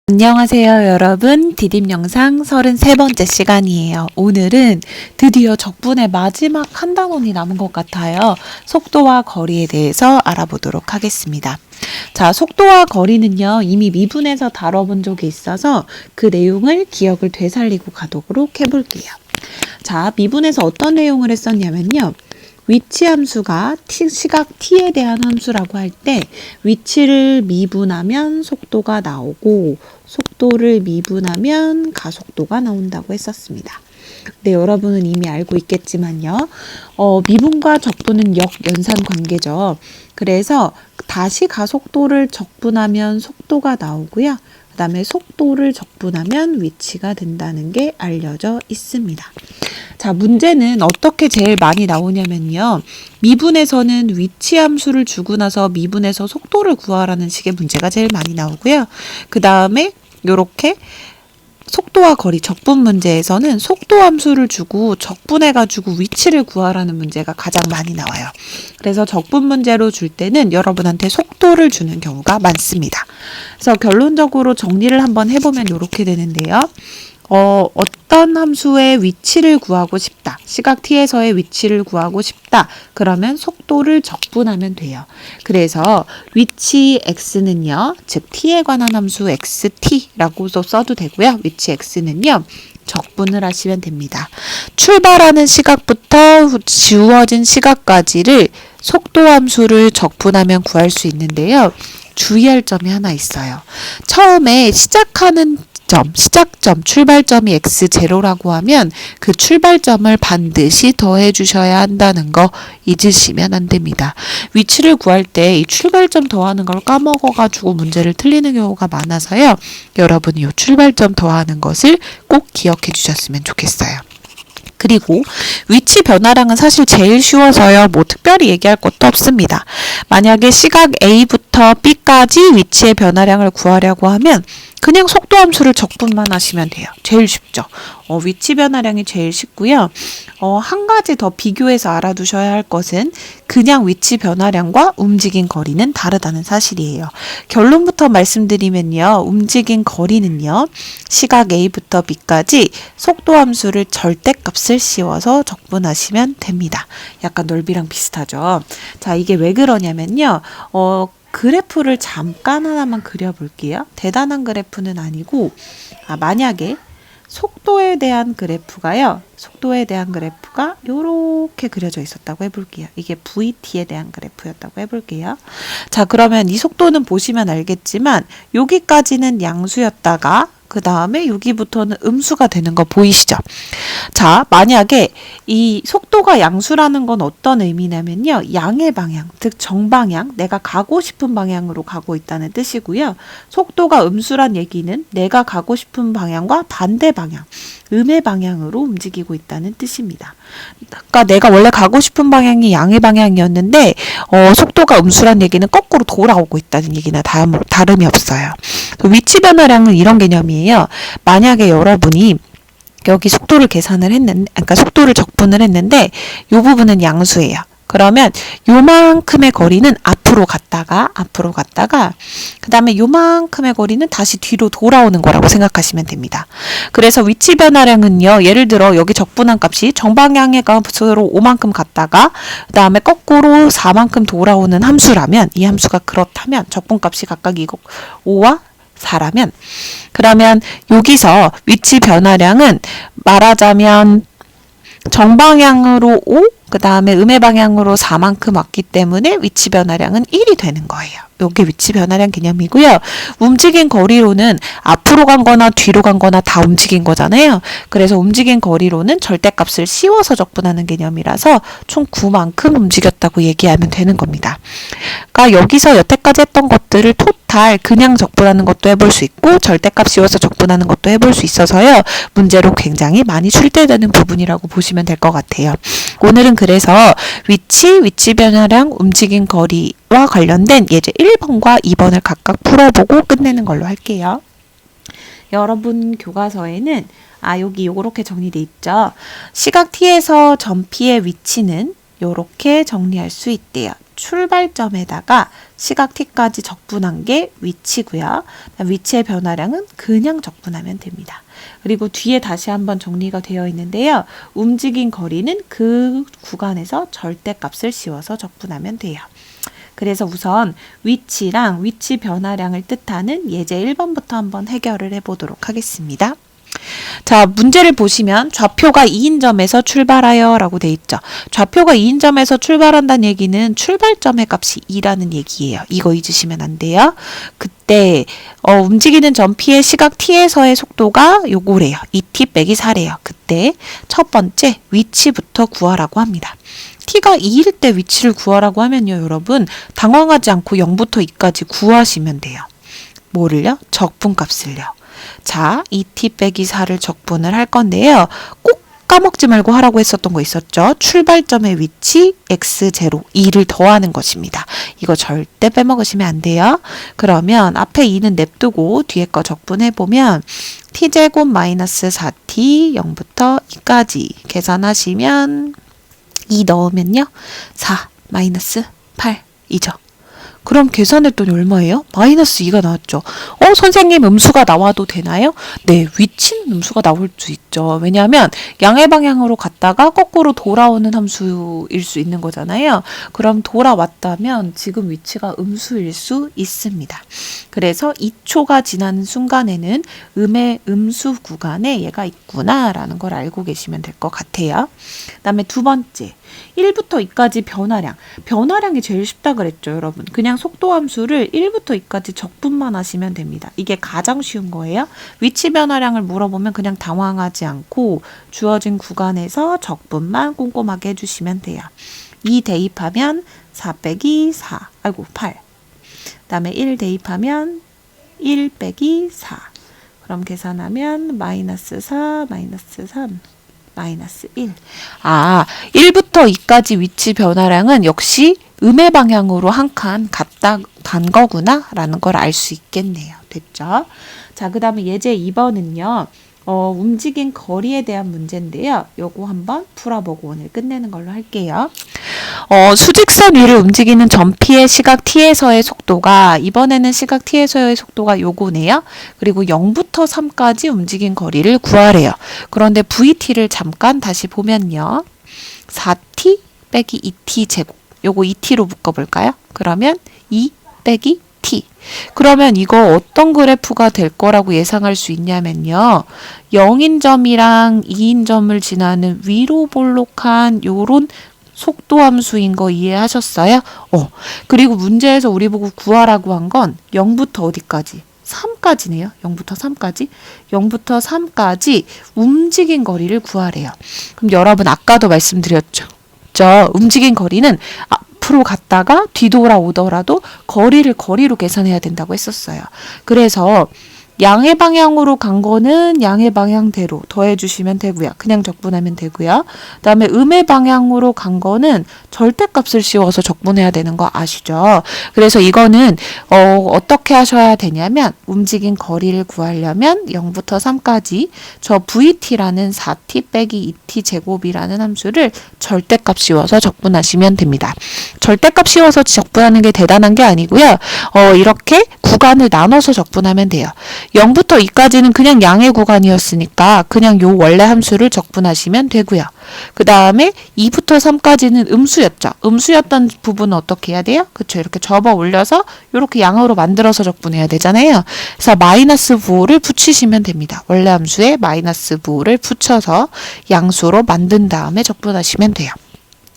안녕하세요 여러분, 디딤 영상 33번째 시간이에요. 오늘은 드디어 적분의 마지막 한 단원이 남은 것 같아요. 속도와 거리에 대해서 알아보도록 하겠습니다. 자, 속도와 거리는요 이미 미분에서 다뤄본 적이 있어서 그 내용을 기억을 되살리고 가도록 해볼게요. 자, 미분에서 어떤 내용을 했었냐면요, 위치 함수가 시각 t에 대한 함수라고 할 때 위치를 미분하면 속도가 나오고 속도를 미분하면 가속도가 나온다고 했었습니다. 네, 여러분은 이미 알고 있겠지만요. 미분과 적분은 역연산 관계죠. 그래서 다시 가속도를 적분하면 속도가 나오고요. 그 다음에 속도를 적분하면 위치가 된다는 게 알려져 있습니다. 자, 문제는 어떻게 제일 많이 나오냐면요. 미분에서는 위치 함수를 주고 나서 미분에서 속도를 구하라는 식의 문제가 제일 많이 나오고요. 그 다음에 요렇게 속도와 거리 적분 문제에서는 속도 함수를 주고 적분해가지고 위치를 구하라는 문제가 가장 많이 나와요. 그래서 적분 문제로 줄 때는 여러분한테 속도를 주는 경우가 많습니다. 그래서 결론적으로 정리를 한번 해보면 이렇게 되는데요. 어떤 함수의 위치를 구하고 싶다. 시각 t에서의 위치를 구하고 싶다. 그러면 속도를 적분하면 돼요. 그래서 위치 x는요, 즉 t에 관한 함수 xt라고도 써도 되고요. 위치 x는요, 적분을 하시면 됩니다. 출발하는 시각부터 지워진 시각까지를 속도 함수를 적분하면 구할 수 있는데요. 주의할 점이 하나 있어요. 처음에 시작하는 시작점, 출발점이 x0라고 하면 그 출발점을 반드시 더해 주셔야 한다는 거 잊으시면 안 됩니다. 위치를 구할 때 이 출발점 더하는 걸 까먹어가지고 문제를 틀리는 경우가 많아서요. 여러분이 이 출발점 더하는 것을 꼭 기억해 주셨으면 좋겠어요. 그리고 위치 변화량은 사실 제일 쉬워서요. 뭐 특별히 얘기할 것도 없습니다. 만약에 시각 A부터 B까지 위치의 변화량을 구하려고 하면 그냥 속도 함수를 적분만 하시면 돼요. 제일 쉽죠. 위치 변화량이 제일 쉽고요. 한 가지 더 비교해서 알아두셔야 할 것은 그냥 위치 변화량과 움직인 거리는 다르다는 사실이에요. 결론부터 말씀드리면요. 움직인 거리는요. 시각 A부터 B까지 속도 함수를 절대값을 씌워서 적분하시면 됩니다. 약간 넓이랑 비슷하죠. 자, 이게 왜 그러냐면요. 그래프를 잠깐 하나만 그려볼게요. 대단한 그래프는 아니고, 만약에 속도에 대한 그래프가 이렇게 그려져 있었다고 해볼게요. 이게 VT에 대한 그래프였다고 해볼게요. 자, 그러면 이 속도는 보시면 알겠지만 여기까지는 양수였다가 그 다음에 여기부터는 음수가 되는 거 보이시죠? 자, 만약에 이 속도가 양수라는 건 어떤 의미냐면요. 양의 방향, 즉 정방향, 내가 가고 싶은 방향으로 가고 있다는 뜻이고요. 속도가 음수란 얘기는 내가 가고 싶은 방향과 반대 방향, 음의 방향으로 움직이고 있다는 뜻입니다. 그러니까 내가 원래 가고 싶은 방향이 양의 방향이었는데 속도가 음수란 얘기는 거꾸로 돌아오고 있다는 얘기나 다름이 없어요. 위치 변화량은 이런 개념이에요. 만약에 여러분이 여기 속도를 그러니까 속도를 적분을 했는데 이 부분은 양수예요. 그러면 요만큼의 거리는 앞으로 갔다가 그 다음에 요만큼의 거리는 다시 뒤로 돌아오는 거라고 생각하시면 됩니다. 그래서 위치 변화량은요. 예를 들어 여기 적분한 값이 정방향의 값으로 5만큼 갔다가 그 다음에 거꾸로 4만큼 돌아오는 함수라면 이 함수가 그렇다면 적분값이 각각 이거 5와 4라면 그러면 여기서 위치 변화량은 말하자면 정방향으로 5, 그 다음에 음의 방향으로 4만큼 왔기 때문에 위치 변화량은 1이 되는 거예요. 이게 위치 변화량 개념이고요. 움직인 거리로는 앞으로 간 거나 뒤로 간 거나 다 움직인 거잖아요. 그래서 움직인 거리로는 절대값을 씌워서 적분하는 개념이라서 총 9만큼 움직였다고 얘기하면 되는 겁니다. 그러니까 여기서 여태까지 했던 것들을 토탈 그냥 적분하는 것도 해볼 수 있고 절대값 씌워서 적분하는 것도 해볼 수 있어서요. 문제로 굉장히 많이 출제되는 부분이라고 보시면 될 것 같아요. 오늘은 그래서 위치 변화량, 움직인 거리와 관련된 예제 1번과 2번을 각각 풀어보고 끝내는 걸로 할게요. 여러분 교과서에는 여기 요렇게 정리돼 있죠. 시각 t에서 점 P의 위치는 요렇게 정리할 수 있대요. 출발점에다가 시각 t까지 적분한 게 위치고요. 위치의 변화량은 그냥 적분하면 됩니다. 그리고 뒤에 다시 한번 정리가 되어 있는데요. 움직인 거리는 그 구간에서 절대값을 씌워서 적분하면 돼요. 그래서 우선 위치랑 위치 변화량을 뜻하는 예제 1번부터 한번 해결을 해보도록 하겠습니다. 자, 문제를 보시면 좌표가 2인 점에서 출발하여 라고 돼 있죠. 좌표가 2인 점에서 출발한다는 얘기는 출발점의 값이 2라는 얘기예요. 이거 잊으시면 안 돼요. 그때 움직이는 점 P의 시각 T에서의 속도가 요거래요. 2T 빼기 4래요. 그때 첫 번째 위치부터 구하라고 합니다. T가 2일 때 위치를 구하라고 하면요. 여러분 당황하지 않고 0부터 2까지 구하시면 돼요. 뭐를요? 적분값을요. 자, 2t 빼기 4를 적분을 할 건데요. 꼭 까먹지 말고 하라고 했었던 거 있었죠? 출발점의 위치 x0, 2를 더하는 것입니다. 이거 절대 빼먹으시면 안 돼요. 그러면 앞에 2는 냅두고 뒤에 거 적분해보면 t제곱 마이너스 4t 0부터 2까지 계산하시면 2 넣으면요. 4 마이너스 8이죠. 그럼 계산했더니 얼마예요? 마이너스 2가 나왔죠. 선생님 음수가 나와도 되나요? 네, 위치는 음수가 나올 수 있죠. 왜냐하면 양의 방향으로 갔다가 거꾸로 돌아오는 함수일 수 있는 거잖아요. 그럼 돌아왔다면 지금 위치가 음수일 수 있습니다. 그래서 2초가 지나는 순간에는 음의 음수 구간에 얘가 있구나라는 걸 알고 계시면 될 것 같아요. 그 다음에 두 번째. 1부터 2까지 변화량. 변화량이 제일 쉽다 그랬죠, 여러분. 그냥 속도 함수를 1부터 2까지 적분만 하시면 됩니다. 이게 가장 쉬운 거예요. 위치 변화량을 물어보면 그냥 당황하지 않고 주어진 구간에서 적분만 꼼꼼하게 해주시면 돼요. 2 대입하면 4 빼기 4, 8. 그 다음에 1 대입하면 1 빼기 4. 그럼 계산하면 마이너스 4, 마이너스 3. 마이너스 1. 1부터 2까지 위치 변화량은 역시 음의 방향으로 한 칸 갔다 간 거구나 라는 걸 알 수 있겠네요. 됐죠? 자, 그 다음에 예제 2번은요. 움직인 거리에 대한 문제인데요. 요거 한번 풀어보고 오늘 끝내는 걸로 할게요. 수직선 위를 움직이는 점 P의 시각 T에서의 속도가 이번에는 시각 T에서의 속도가 요거네요. 그리고 0부터 3까지 움직인 거리를 구하래요. 그런데 VT를 잠깐 다시 보면요. 4T 빼기 2T 제곱. 요거 2T로 묶어볼까요? 그러면 2 빼기 T. 그러면 이거 어떤 그래프가 될 거라고 예상할 수 있냐면요. 0인 점이랑 2인 점을 지나는 위로 볼록한 요런 속도 함수인 거 이해하셨어요? 그리고 문제에서 우리 보고 구하라고 한 건 0부터 어디까지? 3까지네요. 0부터 3까지. 0부터 3까지 움직인 거리를 구하래요. 그럼 여러분 아까도 말씀드렸죠. 움직인 거리는 앞으로 갔다가 뒤돌아오더라도 거리로 계산해야 된다고 했었어요. 그래서 양의 방향으로 간 거는 양의 방향대로 더해주시면 되고요. 그냥 적분하면 되고요. 그 다음에 음의 방향으로 간 거는 절대값을 씌워서 적분해야 되는 거 아시죠? 그래서 이거는 어떻게 하셔야 되냐면 움직인 거리를 구하려면 0부터 3까지 저 VT라는 4T 빼기 2T 제곱이라는 함수를 절대값 씌워서 적분하시면 됩니다. 절대값 씌워서 적분하는 게 대단한 게 아니고요. 이렇게 구간을 나눠서 적분하면 돼요. 0부터 2까지는 그냥 양의 구간이었으니까 그냥 요 원래 함수를 적분하시면 되고요. 그 다음에 2부터 3까지는 음수였죠. 음수였던 부분은 어떻게 해야 돼요? 그쵸. 이렇게 접어 올려서 이렇게 양으로 만들어서 적분해야 되잖아요. 그래서 마이너스 부호를 붙이시면 됩니다. 원래 함수에 마이너스 부호를 붙여서 양수로 만든 다음에 적분하시면 돼요.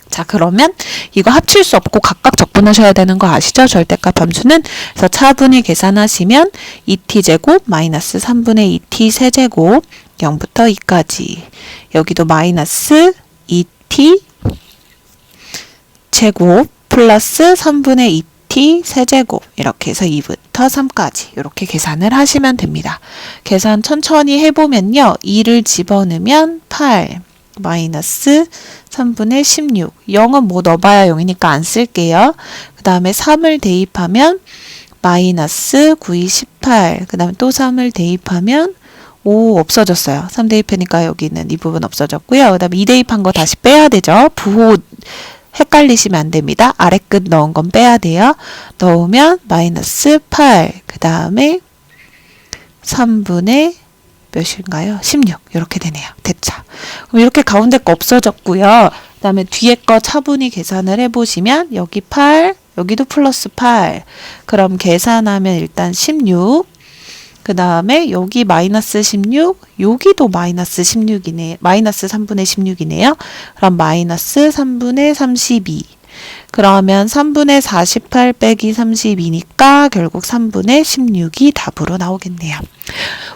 자, 그러면 이거 합칠 수 없고 각각 적분하셔야 되는 거 아시죠? 절대값 함수는. 그래서 차분히 계산하시면 2t제곱 마이너스 3분의 2t 세제곱 0부터 2까지. 여기도 마이너스 2t 제곱 플러스 3분의 2t 세제곱 이렇게 해서 2부터 3까지 이렇게 계산을 하시면 됩니다. 계산 천천히 해보면요. 2를 집어넣으면 8 마이너스 3분의 16. 0은 뭐 넣어봐야 0이니까 안 쓸게요. 그 다음에 3을 대입하면 마이너스 9이 18. 그 다음에 또 3을 대입하면 5 없어졌어요. 3 대입하니까 여기는 이 부분 없어졌고요. 그 다음에 2 대입한 거 다시 빼야 되죠. 부호 헷갈리시면 안 됩니다. 아래 끝 넣은 건 빼야 돼요. 넣으면 마이너스 8, 그 다음에 3분의 몇인가요? 16 이렇게 되네요. 됐죠? 그럼 이렇게 가운데 거 없어졌고요. 그 다음에 뒤에 거 차분히 계산을 해보시면 여기 8, 여기도 플러스 8. 그럼 계산하면 일단 16. 그 다음에 여기 마이너스 16, 여기도 마이너스 16이네. 마이너스 3분의 16이네요. 그럼 마이너스 3분의 32. 그러면 3분의 48 빼기 32니까 결국 3분의 16이 답으로 나오겠네요.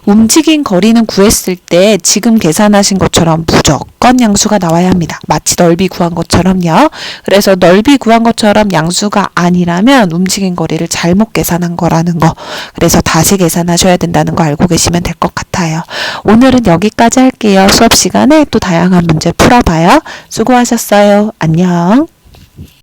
움직인 거리는 구했을 때 지금 계산하신 것처럼 무조건 양수가 나와야 합니다. 마치 넓이 구한 것처럼요. 그래서 넓이 구한 것처럼 양수가 아니라면 움직인 거리를 잘못 계산한 거라는 거. 그래서 다시 계산하셔야 된다는 거 알고 계시면 될 것 같아요. 오늘은 여기까지 할게요. 수업 시간에 또 다양한 문제 풀어봐요. 수고하셨어요. 안녕.